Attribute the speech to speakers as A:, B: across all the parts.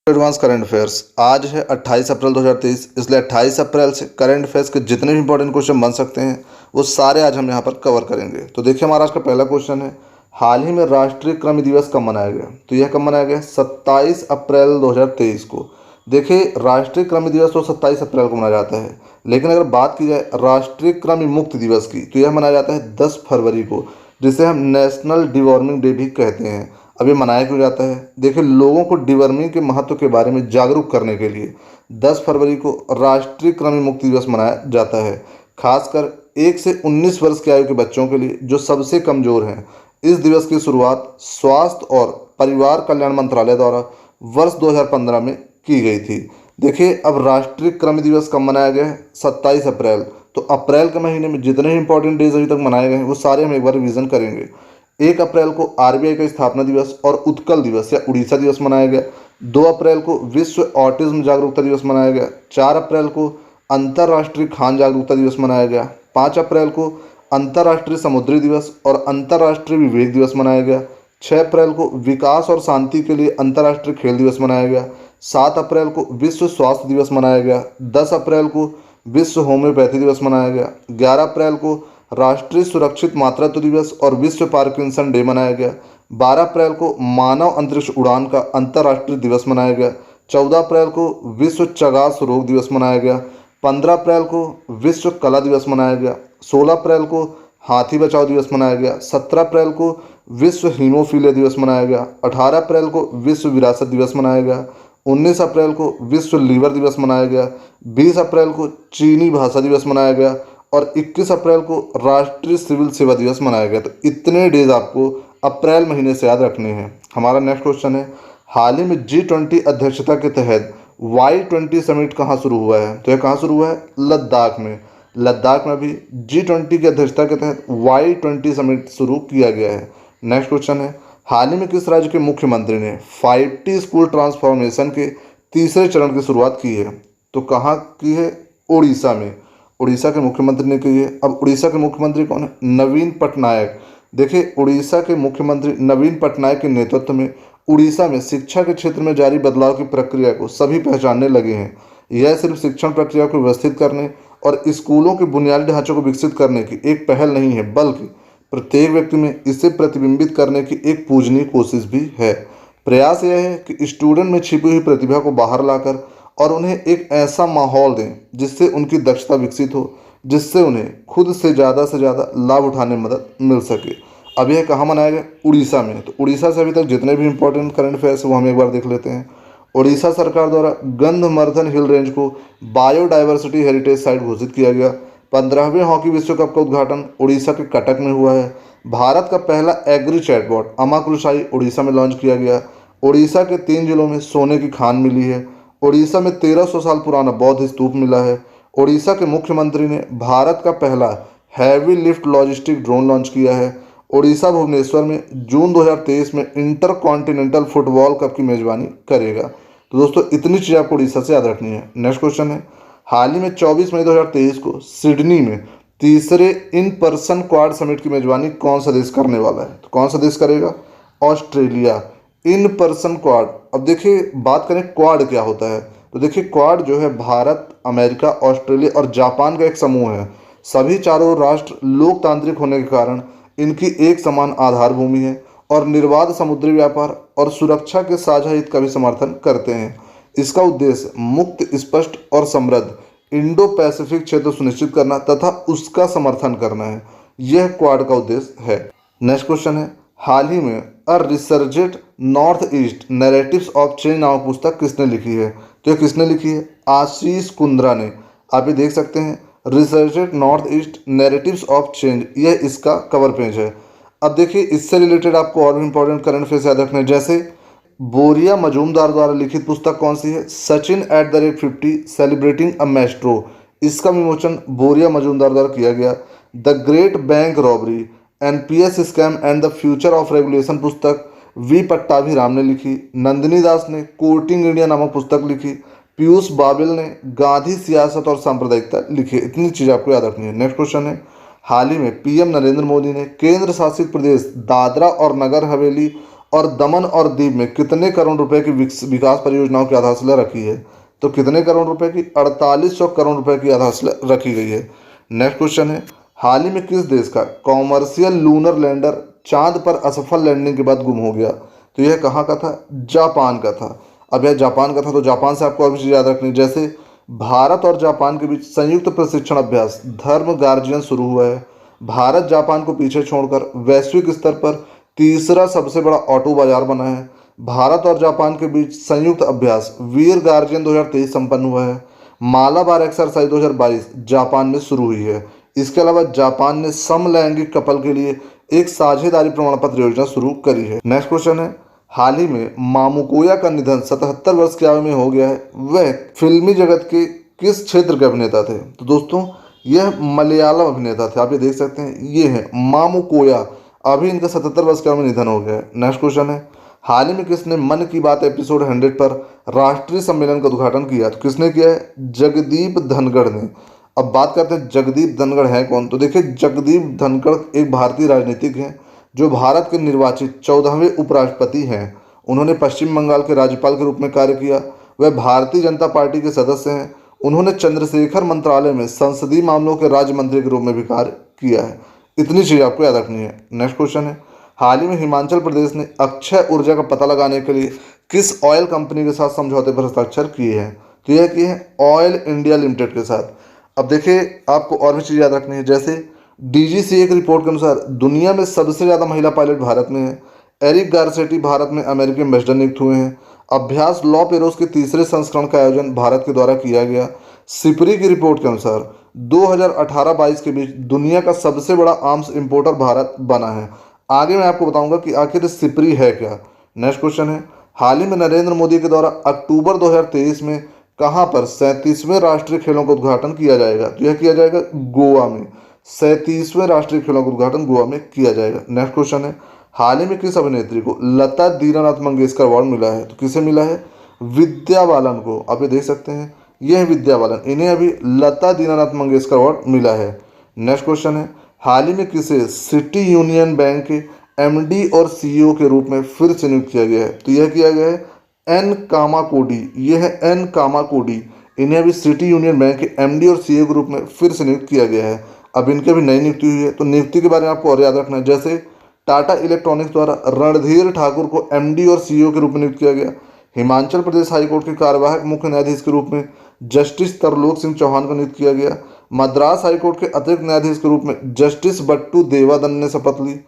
A: Advance current affairs आज है 28 अप्रैल 2023। इसलिए 28 अप्रैल से करंट अफेयर्स के जितने भी इंपॉर्टेंट क्वेश्चन बन सकते हैं वो सारे आज हम यहाँ पर कवर करेंगे। तो देखिए, हमारा आज का पहला क्वेश्चन है, हाल ही में राष्ट्रीय कृमि दिवस कब मनाया गया? तो यह कब मनाया गया? 27 अप्रैल 2023 को। देखिए, राष्ट्रीय कृमि दिवस तो 27 अप्रैल को मनाया जाता है, लेकिन अगर बात की जाए राष्ट्रीय कृमि मुक्त दिवस की तो यह मनाया जाता है 10 फरवरी को, जिसे हम नेशनल डिवॉर्मिंग डे भी कहते हैं। अब ये मनाया क्यों जाता है? देखिए, लोगों को डिवर्मिंग के महत्व के बारे में जागरूक करने के लिए 10 फरवरी को राष्ट्रीय कृमि मुक्ति दिवस मनाया जाता है। खासकर 1 से 19 वर्ष की आयु के बच्चों के लिए जो सबसे कमज़ोर हैं। इस दिवस की शुरुआत स्वास्थ्य और परिवार कल्याण मंत्रालय द्वारा वर्ष 2015 में की गई थी। देखिए, अब राष्ट्रीय कृमि दिवस कब मनाया गया है? 27 अप्रैल। तो अप्रैल के महीने में जितने भी इंपॉर्टेंट डेज अभी तक मनाए गए हैं वो सारे हम एक बार रिवीजन करेंगे। 1 अप्रैल को आरबीआई का स्थापना दिवस और उत्कल दिवस या उड़ीसा दिवस मनाया गया। 2 अप्रैल को विश्व ऑटिज्म जागरूकता दिवस मनाया गया। 4 अप्रैल को अंतर्राष्ट्रीय खान जागरूकता दिवस मनाया गया। 5 अप्रैल को अंतर्राष्ट्रीय समुद्री दिवस और अंतर्राष्ट्रीय विवेक दिवस मनाया गया। 6 अप्रैल को विकास और शांति के लिए अंतर्राष्ट्रीय खेल दिवस मनाया गया। 7 अप्रैल को विश्व स्वास्थ्य दिवस मनाया गया। 10 अप्रैल को विश्व होम्योपैथी दिवस मनाया गया। 11 अप्रैल को राष्ट्रीय सुरक्षित मातृत्व दिवस और विश्व पार्किंसन डे मनाया गया। 12 अप्रैल को मानव अंतरिक्ष उड़ान का अंतर्राष्ट्रीय दिवस मनाया गया। 14 अप्रैल को विश्व चगास रोग दिवस मनाया गया। 15 अप्रैल को विश्व कला दिवस मनाया गया। 16 अप्रैल को हाथी बचाओ दिवस मनाया गया। 17 अप्रैल को विश्व हीमोफीलिया दिवस मनाया गया। 18 अप्रैल को विश्व विरासत दिवस मनाया गया। 19 अप्रैल को विश्व लीवर दिवस मनाया गया। 20 अप्रैल को चीनी भाषा दिवस मनाया गया और 21 अप्रैल को राष्ट्रीय सिविल सेवा दिवस मनाया गया। तो इतने डेज आपको अप्रैल महीने से याद रखने हैं। हमारा नेक्स्ट क्वेश्चन है, हाल ही में G20 अध्यक्षता के तहत Y20 समिट कहाँ शुरू हुआ है? तो यह कहाँ शुरू हुआ है? लद्दाख में। लद्दाख में अभी G20 की अध्यक्षता के तहत Y20 समिट शुरू किया गया है। नेक्स्ट क्वेश्चन है, हाल ही में किस राज्य के मुख्यमंत्री ने 5T स्कूल ट्रांसफॉर्मेशन के तीसरे चरण की शुरुआत की है? तो कहाँ की है? उड़ीसा में। उड़ीसा के मुख्यमंत्री ने की है। अब उड़ीसा के मुख्यमंत्री कौन है? नवीन पटनायक। देखिए, उड़ीसा के मुख्यमंत्री नवीन पटनायक के नेतृत्व में उड़ीसा में शिक्षा के क्षेत्र में जारी बदलाव की प्रक्रिया को सभी पहचानने लगे हैं। यह सिर्फ शिक्षण प्रक्रिया को व्यवस्थित करने और स्कूलों के बुनियादी ढांचे को विकसित करने की एक पहल नहीं है, बल्कि प्रत्येक व्यक्ति में इसे प्रतिबिंबित करने की एक पूजनीय कोशिश भी है। प्रयास यह है कि स्टूडेंट में छिपी हुई प्रतिभा को बाहर लाकर और उन्हें एक ऐसा माहौल दें जिससे उनकी दक्षता विकसित हो, जिससे उन्हें खुद से ज़्यादा लाभ उठाने में मदद मिल सके। अब यह कहाँ मनाया गया? उड़ीसा में। तो उड़ीसा से अभी तक जितने भी इंपॉर्टेंट करंट अफेयर्स वो हम एक बार देख लेते हैं। उड़ीसा सरकार द्वारा गंधमर्धन हिल रेंज को बायोडाइवर्सिटी हेरिटेज साइट घोषित किया गया। 15वें हॉकी विश्व कप का उद्घाटन उड़ीसा के कटक में हुआ है। भारत का पहला एग्री चैटबॉट अमाकृषाई उड़ीसा में लॉन्च किया गया। उड़ीसा के 3 जिलों में सोने की खान मिली है। उड़ीसा में 1300 साल पुराना बौद्ध स्तूप मिला है। उड़ीसा के मुख्यमंत्री ने भारत का पहला heavy lift logistic drone launch किया है। उड़ीसा भुवनेश्वर में जून 2023 में इंटर कॉन्टिनेंटल फुटबॉल कप की मेजबानी करेगा। तो दोस्तों, इतनी चीज़ आपको उड़ीसा से याद रखनी है। नेक्स्ट क्वेश्चन है, हाल ही में 24 मई 2023 को सिडनी में तीसरे इन पर्सन क्वाड समिट की मेजबानी कौन सा देश करने वाला है? तो कौन सा देश करेगा? ऑस्ट्रेलिया। In person quad. अब देखिए, बात करें क्वाड क्या होता है, तो देखिए क्वाड जो है भारत, अमेरिका, ऑस्ट्रेलिया और जापान का एक समूह है। सभी चारों राष्ट्र लोकतांत्रिक होने के कारण इनकी एक समान आधार भूमि है और निर्बाध समुद्री व्यापार और सुरक्षा के साझा हित का भी समर्थन करते हैं। इसका उद्देश्य मुक्त, स्पष्ट और समृद्ध इंडो पैसिफिक क्षेत्र सुनिश्चित करना तथा उसका समर्थन करना है। यह क्वाड का उद्देश्य है। नेक्स्ट क्वेश्चन है, हाल ही में a resurgent north east narratives of change नामक पुस्तक किसने लिखी है? तो ये किसने लिखी है? आशीष कुंद्रा ने। आप ये देख सकते हैं, resurgent north east narratives of change, यह इसका कवर पेज है। अब देखिए, इससे रिलेटेड आपको और भी इंपॉर्टेंट करंट अफेयर्स याद रखने हैं, जैसे बोरिया मजूमदार द्वारा लिखित पुस्तक कौन सी है? Sachin @50 celebrating a Maestro. इसका विमोचन बोरिया मजूमदार द्वारा किया गया। The great bank robbery, NPS scam and the future of regulation पुस्तक वी पट्टाभिराम ने लिखी। नंदिनी दास ने कोर्टिंग इंडिया नामक पुस्तक लिखी। पीयूष बाबिल ने गांधी सियासत और सांप्रदायिकता लिखी। इतनी चीज़ आपको याद रखनी है। नेक्स्ट क्वेश्चन है, हाल ही में पीएम नरेंद्र मोदी ने केंद्र शासित प्रदेश दादरा और नगर हवेली और दमन और दीव में कितने करोड़ रुपए की विकास परियोजनाओं की आधारशिला रखी है? तो कितने करोड़ रुपए की? 4800 करोड़ रुपए की आधारशिला रखी गई है। नेक्स्ट क्वेश्चन है, हाल ही में किस देश का कॉमर्शियल लूनर लैंडर चांद पर असफल लैंडिंग के बाद गुम हो गया? तो यह कहाँ का था? जापान का था। अब यह जापान का था तो जापान से आपको और भी चीज़ याद रखनी है, जैसे भारत और जापान के बीच संयुक्त प्रशिक्षण अभ्यास धर्म गार्जियन शुरू हुआ है। भारत जापान को पीछे छोड़कर वैश्विक स्तर पर तीसरा सबसे बड़ा ऑटो बाजार बना है। भारत और जापान के बीच संयुक्त अभ्यास वीर गार्जियन 2023 संपन्न हुआ है। मालाबार एक्सरसाइज 2022 जापान में शुरू हुई है। इसके अलावा जापान ने समलैंगिक कपल के लिए एक साझेदारी प्रमाण पत्र योजना शुरू करी है। नेक्स्ट क्वेश्चन है, हाल ही में मामुकोया का निधन 77 वर्ष की आयु में हो गया है। वह फिल्मी जगत के किस क्षेत्र के अभिनेता थे? तो दोस्तों यह मलयालम अभिनेता थे। आप ये देख सकते हैं, ये है मामुकोया। अभी इनका 77 वर्ष की आयु में निधन हो गया है। नेक्स्ट क्वेश्चन है, हाल ही में किसने मन की बात एपिसोड 100 पर राष्ट्रीय सम्मेलन का उद्घाटन किया? तो किसने किया है? जगदीप धनखड़ ने। अब बात करते हैं जगदीप धनखड़ है कौन? तो देखिए जगदीप धनखड़ एक भारतीय राजनीतिक हैं जो भारत के निर्वाचित 14वें उपराष्ट्रपति हैं। उन्होंने पश्चिम बंगाल के राज्यपाल के रूप में कार्य किया। वह भारतीय जनता पार्टी के सदस्य हैं। उन्होंने चंद्रशेखर मंत्रालय में संसदीय मामलों के राज्य मंत्री के रूप में भी कार्य किया है। इतनी चीज आपको याद रखनी है। नेक्स्ट क्वेश्चन है, हाल ही में हिमाचल प्रदेश ने अक्षय ऊर्जा का पता लगाने के लिए किस ऑयल कंपनी के साथ समझौते पर हस्ताक्षर किए हैं? तो यह किए हैं ऑयल इंडिया लिमिटेड के साथ। अब देखिए आपको और भी चीज़ याद रखनी है, जैसे DGCA की रिपोर्ट के अनुसार दुनिया में सबसे ज़्यादा महिला पायलट भारत में है। एरिक गारसेटी भारत में अमेरिकी एम्बेसडर नियुक्त हुए हैं। अभ्यास लॉ पेरोस के तीसरे संस्करण का आयोजन भारत के द्वारा किया गया। सिपरी की रिपोर्ट के अनुसार 2018-22 के बीच दुनिया का सबसे बड़ा आर्म्स इंपोर्टर भारत बना है। आगे मैं आपको बताऊंगा कि आखिर सिपरी है क्या। नेक्स्ट क्वेश्चन है, हाल ही में नरेंद्र मोदी के द्वारा अक्टूबर 2023 में कहां पर 37वें राष्ट्रीय खेलों का उद्घाटन किया जाएगा? तो यह किया जाएगा गोवा में। 37वें राष्ट्रीय खेलों का उद्घाटन गोवा में किया जाएगा। नेक्स्ट क्वेश्चन है, हाल ही में किस अभिनेत्री को लता दीनानाथ मंगेशकर अवार्ड मिला है? तो किसे मिला है? विद्या बालन को। आप ये देख सकते हैं, यह है विद्या बालन। इन्हें अभी लता दीनानाथ मंगेशकर अवार्ड मिला है। नेक्स्ट क्वेश्चन है, हाल ही में किसे सिटी यूनियन बैंक के MD और CEO के रूप में फिर से नियुक्त किया गया है? तो यह किया गया है एन कामाकोडी। यह है एन कामाकोडी। इन्हें अभी सिटी यूनियन बैंक के MD और CEO के रूप में फिर से नियुक्त किया गया है। अब इनकी अभी नई नियुक्ति हुई है। तो नियुक्ति के बारे में आपको और याद रखना है, जैसे टाटा इलेक्ट्रॉनिक्स द्वारा रणधीर ठाकुर को MD और CEO के रूप में नियुक्त किया गया। हिमाचल प्रदेश हाईकोर्ट के कार्यवाहक मुख्य न्यायाधीश के रूप में जस्टिस तरलोक सिंह चौहान को नियुक्त किया गया। मद्रास हाईकोर्ट के अतिरिक्त न्यायाधीश के रूप में जस्टिस बट्टू देवादन ने शपथ ली।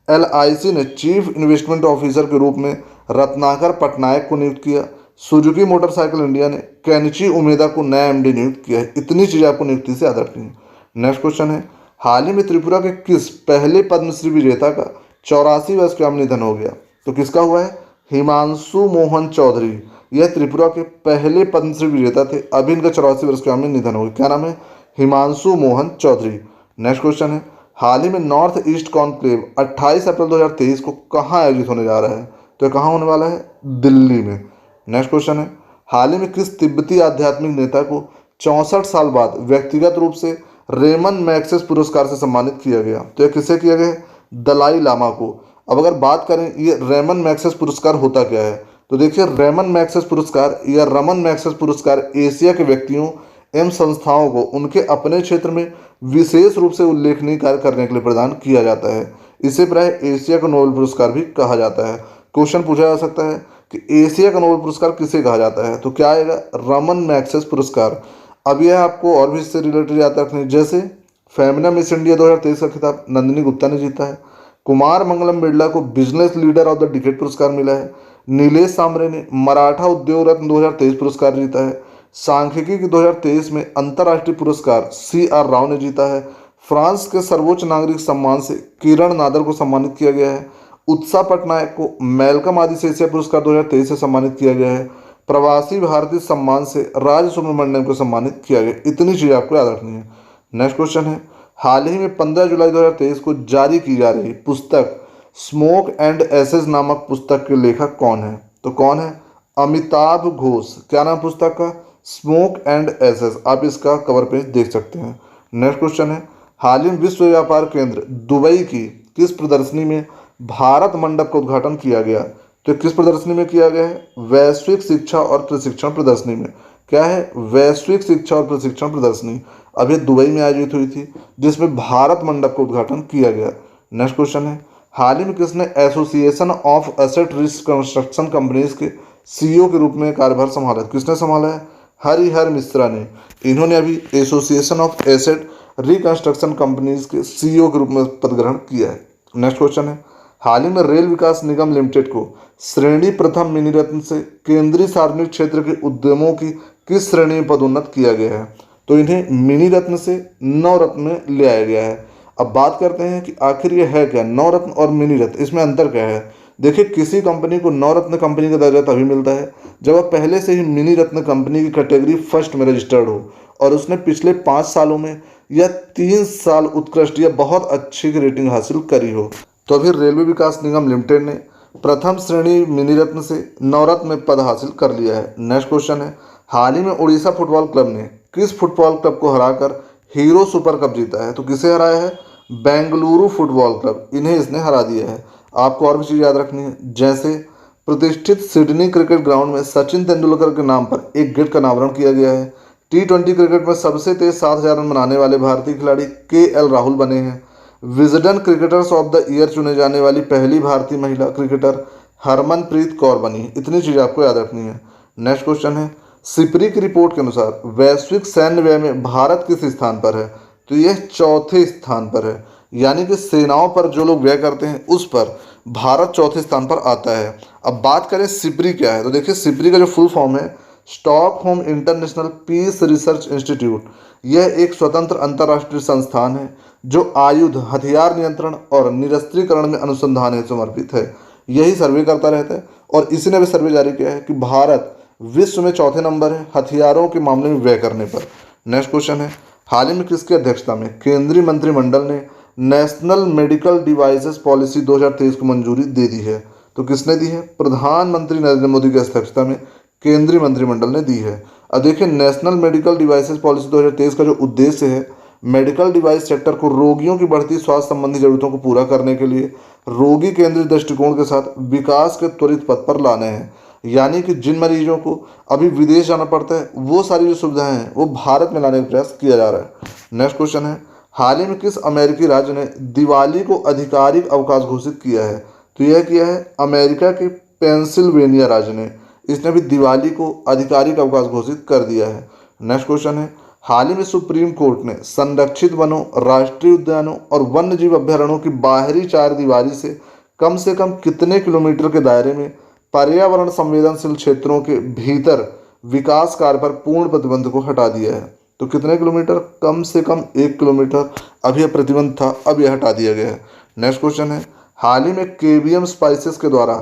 A: LIC ने चीफ इन्वेस्टमेंट ऑफिसर के रूप में रत्नाकर पटनायक को नियुक्त किया। सुजुकी मोटरसाइकिल इंडिया ने केनिची उमेदा को नया MD नियुक्त किया है। इतनी चीज़ें आपको नियुक्ति से याद रखनी है। नेक्स्ट क्वेश्चन है, हाल ही में त्रिपुरा के किस पहले पद्मश्री विजेता का 84 वर्ष का निधन हो गया? तो किसका हुआ है? हिमांशु मोहन चौधरी। यह त्रिपुरा के पहले पद्मश्री विजेता थे। अभी इनका 84 वर्ष के में निधन हो गया। क्या नाम है? हिमांशु मोहन चौधरी। नेक्स्ट क्वेश्चन है, हाल ही में नॉर्थ ईस्ट कॉन्क्लेव 28 अप्रैल 2023 को कहाँ आयोजित होने जा रहा है? तो कहाँ होने वाला है? दिल्ली में। नेक्स्ट क्वेश्चन है, हाल ही में किस तिब्बती आध्यात्मिक नेता को 64 साल बाद व्यक्तिगत रूप से रेमन मैग्सेस पुरस्कार से सम्मानित किया गया? तो यह किसे किया गया? दलाई लामा को। अब अगर बात करें ये रेमन मैग्सेस पुरस्कार होता क्या है, तो देखिए रेमन मैग्सेस पुरस्कार या रमन मैग्सेस पुरस्कार एशिया के व्यक्तियों एवं संस्थाओं को उनके अपने क्षेत्र में विशेष रूप से उल्लेखनीय कार्य करने के लिए प्रदान किया जाता है। इसे प्राय एशिया का नोबेल पुरस्कार भी कहा जाता है। क्वेश्चन पूछा जा सकता है कि एशिया का नोबेल पुरस्कार किसे कहा जाता है? तो क्या आएगा? रमन मैग्सेस पुरस्कार। अब यह आपको और भी इससे रिलेटेड याद रखनी है, जैसे फेमिना मिस इंडिया 2023 का खिताब नंदिनी गुप्ता ने जीता है। कुमार मंगलम बिरला को business leader of the decade पुरस्कार मिला है। नीलेश सांबरे ने मराठा उद्योग रत्न 2023 पुरस्कार जीता है। सांख्यिकी के 2023 में अंतर्राष्ट्रीय पुरस्कार CR राव ने जीता है। फ्रांस के सर्वोच्च नागरिक सम्मान से किरण नादर को सम्मानित किया गया है। उत्साह पटनायक को मेलकम आदिशेषिया पुरस्कार 2023 से सम्मानित किया गया है। प्रवासी भारतीय सम्मान से राज सुब्रमण्यम को सम्मानित किया गया। इतनी चीज़ आपको याद रखनी है। नेक्स्ट क्वेश्चन है, हाल ही में 15 जुलाई 2023 को जारी की जा रही पुस्तक स्मोक एंड एसेस नामक पुस्तक के लेखक कौन है? तो कौन है? अमिताभ घोष। क्या नाम पुस्तक का? Smoke and ashes. आप इसका कवर पेज देख सकते हैं। नेक्स्ट क्वेश्चन है, हाल ही में विश्व व्यापार केंद्र दुबई की किस प्रदर्शनी में भारत मंडप का उद्घाटन किया गया? तो किस प्रदर्शनी में किया गया है? वैश्विक शिक्षा और प्रशिक्षण प्रदर्शनी में। क्या है? वैश्विक शिक्षा और प्रशिक्षण प्रदर्शनी। अब ये दुबई में आयोजित हुई थी, जिसमें भारत मंडप का उद्घाटन किया गया। नेक्स्ट क्वेश्चन है, हाल ही में किसने association of asset reconstruction companies के सीईओ के रूप में कार्यभार संभाला? किसने संभाला है? हरिहर मिश्रा ने। इन्होंने अभी association of asset reconstruction companies के सीईओ के रूप में पद ग्रहण किया है। नेक्स्ट क्वेश्चन है, हाल ही में रेल विकास निगम लिमिटेड को श्रेणी प्रथम मिनी रत्न से केंद्रीय सार्वजनिक क्षेत्र के उद्यमों की किस श्रेणी में पदोन्नत किया गया है? तो इन्हें मिनी रत्न से नवरत्न में ले आया गया है। अब बात करते हैं कि आखिर ये है क्या, नवरत्न और मिनी रत्न, इसमें अंतर क्या है? देखिए, किसी कंपनी को नवरत्न कंपनी का दर्जा तभी मिलता है जब वह पहले से ही मिनी रत्न कंपनी की कैटेगरी फर्स्ट में रजिस्टर्ड हो और उसने पिछले 5 सालों में या 3 साल उत्कृष्ट या बहुत अच्छी की रेटिंग हासिल करी हो। तो अभी रेलवे विकास निगम लिमिटेड ने प्रथम श्रेणी मिनी रत्न से नवरत्न में पद हासिल कर लिया है। नेक्स्ट क्वेश्चन है, हाल ही में उड़ीसा फुटबॉल क्लब ने किस फुटबॉल क्लब को हराकर हीरो सुपर कप जीता है? तो किसे हराया है? बेंगलुरु फुटबॉल क्लब, इन्हें इसने हरा दिया है। आपको और भी चीज़ याद रखनी है, जैसे प्रतिष्ठित सिडनी क्रिकेट ग्राउंड में सचिन तेंदुलकर के नाम पर एक गेट का अनावरण किया गया है। T20 क्रिकेट में सबसे तेज 7,000 रन बनाने वाले भारतीय खिलाड़ी KL राहुल बने हैं। Wisden cricketers of the year चुने जाने वाली पहली भारतीय महिला क्रिकेटर हरमनप्रीत कौर बनी। इतनी चीज़ आपको याद रखनी है। नेक्स्ट क्वेश्चन है, सिपरी की रिपोर्ट के अनुसार वैश्विक सैन्य व्यय में भारत किस स्थान पर है? तो यह चौथे स्थान पर है, यानी कि सेनाओं पर जो लोग व्यय करते हैं उस पर भारत चौथे स्थान पर आता है। अब बात करें सिपरी क्या है, तो देखिए सिपरी का जो फुल फॉर्म है Stockholm International Peace Research Institute. यह एक स्वतंत्र अंतर्राष्ट्रीय संस्थान है जो आयुध, हथियार नियंत्रण और निरस्त्रीकरण में अनुसंधान हेतु समर्पित है। यही सर्वे करता रहता है और इसी ने भी सर्वे जारी किया है कि भारत विश्व में चौथे नंबर है हथियारों के मामले में व्यय करने पर। नेक्स्ट क्वेश्चन है, हाल ही में किसकी अध्यक्षता में केंद्रीय मंत्रिमंडल ने नेशनल मेडिकल डिवाइसेस पॉलिसी 2023 को मंजूरी दे दी है? तो किसने दी है? प्रधानमंत्री नरेंद्र मोदी की अध्यक्षता में केंद्रीय मंत्रिमंडल ने दी है। अब देखिए, नेशनल मेडिकल डिवाइसेस पॉलिसी 2023 का जो उद्देश्य है, मेडिकल डिवाइस सेक्टर को रोगियों की बढ़ती स्वास्थ्य संबंधी जरूरतों को पूरा करने के लिए रोगी केंद्रित दृष्टिकोण के साथ विकास के त्वरित पथ पर लाना है। यानी कि जिन मरीजों को अभी विदेश जाना पड़ता है वो सारी जो सुविधाएं हैं वो भारत में लाने का प्रयास किया जा रहा है। नेक्स्ट क्वेश्चन है, हाल ही में किस अमेरिकी राज्य ने दिवाली को आधिकारिक अवकाश घोषित किया है? तो यह किया है अमेरिका के पेंसिल्वेनिया राज्य ने। इसने भी दिवाली को आधिकारिक अवकाश घोषित कर दिया है। नेक्स्ट क्वेश्चन है, हाल ही में सुप्रीम कोर्ट ने संरक्षित वनों, राष्ट्रीय उद्यानों और वन्य जीव अभ्यारण्यों की बाहरी चार दीवारी से कम कितने किलोमीटर के दायरे में पर्यावरण संवेदनशील क्षेत्रों के भीतर विकास कार्य पर पूर्ण प्रतिबंध को हटा दिया है? तो कितने किलोमीटर? कम से कम 1 किलोमीटर। अभी यह प्रतिबंध था, अब यह हटा दिया गया है। नेक्स्ट क्वेश्चन है, हाल ही में KBM स्पाइसेस के द्वारा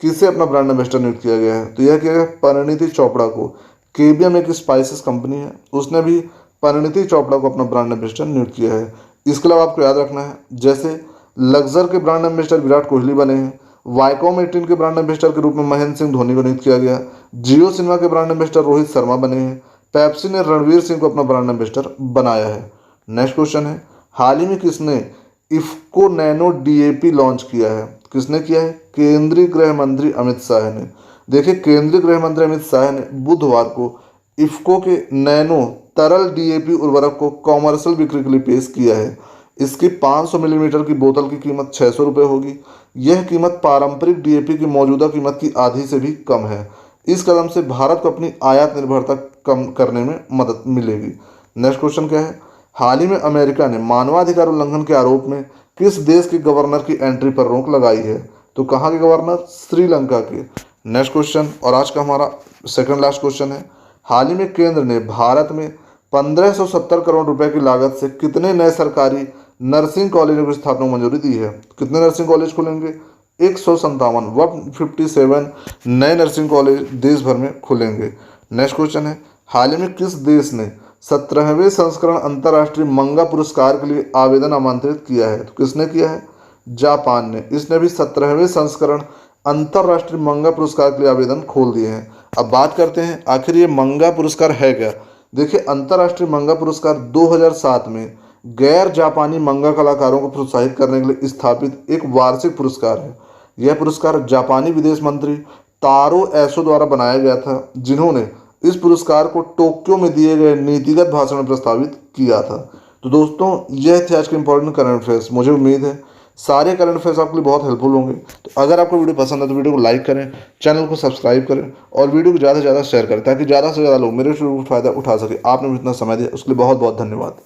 A: किसे अपना ब्रांड एम्बेसडर नियुक्त किया गया है? तो यह किया गया परिणीति चोपड़ा को। KBM एक स्पाइसेस कंपनी है, उसने भी परिणीति चोपड़ा को अपना ब्रांड एम्बेसडर नियुक्त किया है। इसके अलावा आपको याद रखना है, जैसे लक्जर के ब्रांड एम्बेसडर विराट कोहली बने हैं, वाईकॉम 18 के ब्रांड एम्बेसडर के रूप में महेंद्र सिंह धोनी को नियुक्त किया गया, जियो सिनेमा के ब्रांड एम्बेसडर रोहित शर्मा बने हैं, पेप्सी ने रणवीर सिंह को अपना ब्रांड एम्बेसडर बनाया है। नेक्स्ट क्वेश्चन है, हाल ही में किसने इफ्को नैनो DAP लॉन्च किया है? किसने किया है? केंद्रीय गृह मंत्री अमित शाह ने। देखिए, केंद्रीय गृह मंत्री अमित शाह ने बुधवार को इफ्को के नैनो तरल DAP उर्वरक को कॉमर्शियल बिक्री के लिए पेश किया है। इसकी 500 मिलीलीटर की बोतल की कीमत 600 रुपये होगी। यह कीमत पारंपरिक DAP की मौजूदा कीमत की आधी से भी कम है। इस कदम से भारत को अपनी आयात निर्भरता कम करने में मदद मिलेगी। नेक्स्ट क्वेश्चन क्या है, हाल ही में अमेरिका ने मानवाधिकार उल्लंघन के आरोप में किस देश के गवर्नर की एंट्री पर रोक लगाई है? तो कहाँ के गवर्नर? श्रीलंका के। नेक्स्ट क्वेश्चन और आज का हमारा सेकंड लास्ट क्वेश्चन है, हाल ही में केंद्र ने भारत में 1570 करोड़ रुपए की लागत से कितने नए सरकारी नर्सिंग कॉलेजों की स्थापना को मंजूरी दी है? कितने नर्सिंग कॉलेज खुलेंगे? 157 नए नर्सिंग कॉलेज देश भर में खुलेंगे। नेक्स्ट क्वेश्चन है, हाल ही में किस देश ने 17वें संस्करण अंतर्राष्ट्रीय मंगा पुरस्कार के लिए आवेदन आमंत्रित किया है? तो किसने किया है? जापान ने। इसने भी 17वें संस्करण अंतर्राष्ट्रीय मंगा पुरस्कार के लिए आवेदन खोल दिए हैं। अब बात करते हैं आखिर ये मंगा पुरस्कार है क्या। देखिए, अंतर्राष्ट्रीय मंगा पुरस्कार 2007 में गैर जापानी मंगा कलाकारों को प्रोत्साहित करने के लिए स्थापित एक वार्षिक पुरस्कार है। यह पुरस्कार जापानी विदेश मंत्री तारो एसो द्वारा बनाया गया था, जिन्होंने इस पुरस्कार को टोक्यो में दिए गए नीतिगत भाषण में प्रस्तावित किया था। तो दोस्तों यह थे आज के इंपॉर्टेंट करंट अफेयर्स। मुझे उम्मीद है सारे करंट अफेयर्स आपके लिए बहुत हेल्पफुल होंगे। तो अगर आपको वीडियो पसंद है तो वीडियो को लाइक करें, चैनल को सब्सक्राइब करें और वीडियो को ज़्यादा से ज़्यादा शेयर करें, ताकि ज़्यादा से ज़्यादा लोग मेरे वीडियो का फायदा उठा सके। आपने मुझे इतना समय दिया उसके लिए बहुत बहुत धन्यवाद।